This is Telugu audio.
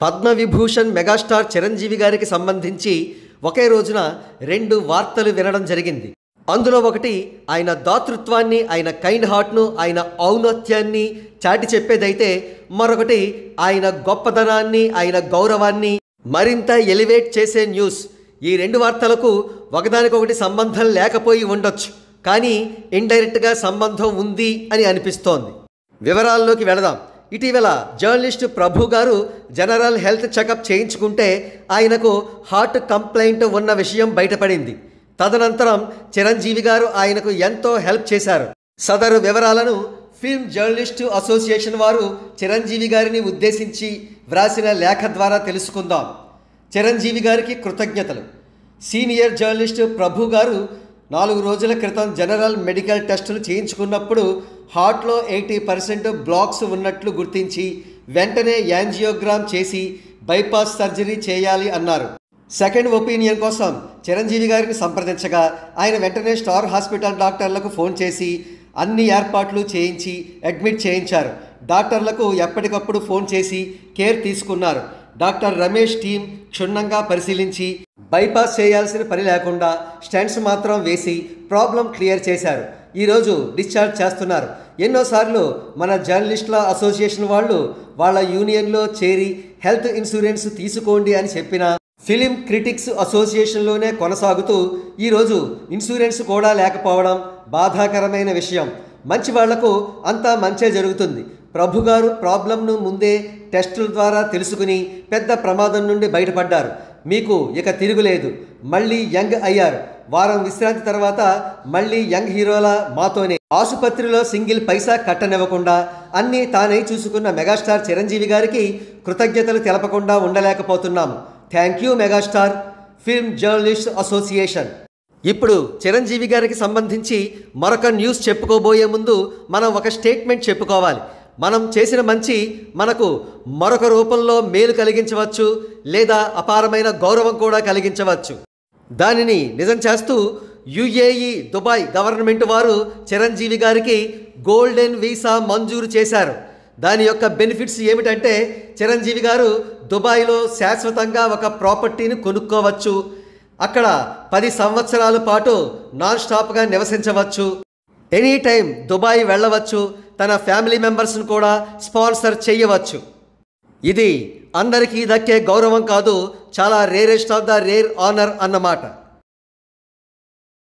పద్మవిభూషణ్ మెగాస్టార్ చిరంజీవి గారికి సంబంధించి ఒకే రోజున 2 వార్తలు వినడం జరిగింది. అందులో ఒకటి ఆయన దాతృత్వాన్ని, ఆయన కైండ్ హార్ట్ను, ఆయన ఔన్నత్యాన్ని చాటి చెప్పేదైతే, మరొకటి ఆయన గొప్పదనాన్ని, ఆయన గౌరవాన్ని మరింత ఎలివేట్ చేసే న్యూస్. ఈ 2 వార్తలకు ఒకదానికొకటి సంబంధం లేకపోయి ఉండొచ్చు, కానీ ఇండైరెక్ట్గా సంబంధం ఉంది అని అనిపిస్తోంది. వివరాల్లోకి వెళదాం. ఇటీవల జర్నలిస్టు ప్రభు గారు జనరల్ హెల్త్ చెకప్ చేయించుకుంటే ఆయనకు హార్ట్ కంప్లైంట్ ఉన్న విషయం బయటపడింది. తదనంతరం చిరంజీవి గారు ఆయనకు ఎంతో హెల్ప్ చేశారు. సదరు వివరాలను ఫిల్మ్ జర్నలిస్టు అసోసియేషన్ వారు చిరంజీవి గారిని ఉద్దేశించి వ్రాసిన లేఖ ద్వారా తెలుసుకుందాం. చిరంజీవి గారికి కృతజ్ఞతలు. సీనియర్ జర్నలిస్టు ప్రభు గారు 4 రోజుల క్రితం జనరల్ మెడికల్ టెస్టులు చేయించుకున్నప్పుడు హార్ట్లో 80% బ్లాక్స్ ఉన్నట్లు గుర్తించి వెంటనే యాంజియోగ్రామ్ చేసి బైపాస్ సర్జరీ చేయాలి అన్నారు. సెకండ్ ఒపీనియన్ కోసం చిరంజీవి గారిని సంప్రదించగా ఆయన వెంటనే స్టార్ హాస్పిటల్ డాక్టర్లకు ఫోన్ చేసి అన్ని ఏర్పాట్లు చేయించి అడ్మిట్ చేయించారు. డాక్టర్లకు ఎప్పటికప్పుడు ఫోన్ చేసి కేర్ తీసుకున్నారు. డాక్టర్ రమేష్ టీం క్షుణ్ణంగా పరిశీలించి బైపాస్ చేయాల్సిన పని లేకుండా స్టెంట్స్ మాత్రం వేసి ప్రాబ్లం క్లియర్ చేశారు. ఈరోజు డిశ్చార్జ్ చేస్తున్నారు. ఎన్నోసార్లు మన జర్నలిస్టుల అసోసియేషన్ వాళ్ళు వాళ్ళ యూనియన్లో చేరి హెల్త్ ఇన్సూరెన్స్ తీసుకోండి అని చెప్పిన ఫిలిం క్రిటిక్స్ అసోసియేషన్లోనే కొనసాగుతూ ఈరోజు ఇన్సూరెన్స్ కూడా లేకపోవడం బాధాకరమైన విషయం. మంచి వాళ్లకు అంతా మంచే జరుగుతుంది. ప్రభు గారు ప్రాబ్లంను ముందే టెస్టుల ద్వారా తెలుసుకుని పెద్ద ప్రమాదం నుండి బయటపడ్డారు. మీకు ఇక తిరుగులేదు. మళ్ళీ యంగ్ అయ్యారు. వారం విశ్రాంతి తర్వాత మళ్ళీ యంగ్ హీరోలా మాతోనే ఆసుపత్రిలో సింగిల్ పైసా కట్టనివ్వకుండా అన్నీ తానై చూసుకున్న మెగాస్టార్ చిరంజీవి గారికి కృతజ్ఞతలు తెలపకుండా ఉండలేకపోతున్నాము. Thank you megastar. Film journalist association. ఇప్పుడు చిరంజీవి గారికి సంబంధించి మరొక న్యూస్ చెప్పుకోబోయే ముందు మనం ఒక స్టేట్మెంట్ చెప్పుకోవాలి. మనం చేసిన మంచి మనకు మరొక రూపంలో మేలు కలిగించవచ్చు, లేదా అపారమైన గౌరవం కూడా కలిగించవచ్చు. దానిని నిజం చేస్తూ యుఏఈ దుబాయ్ గవర్నమెంట్ వారు చిరంజీవి గారికి గోల్డెన్ వీసా మంజూరు చేశారు. దాని యొక్క బెనిఫిట్స్ ఏమిటంటే, చిరంజీవి గారు దుబాయ్లో శాశ్వతంగా ఒక ప్రాపర్టీని కొనుక్కోవచ్చు. అక్కడ 10 సంవత్సరాల పాటు నాన్ స్టాప్గా నివసించవచ్చు. ఎనీ టైం దుబాయ్ వెళ్ళవచ్చు. తన ఫ్యామిలీ మెంబర్స్ను కూడా స్పాన్సర్ చేయవచ్చు. ఇది అందరికీ దక్కే గౌరవం కాదు, చాలా rarest of the rare honour అన్నమాట.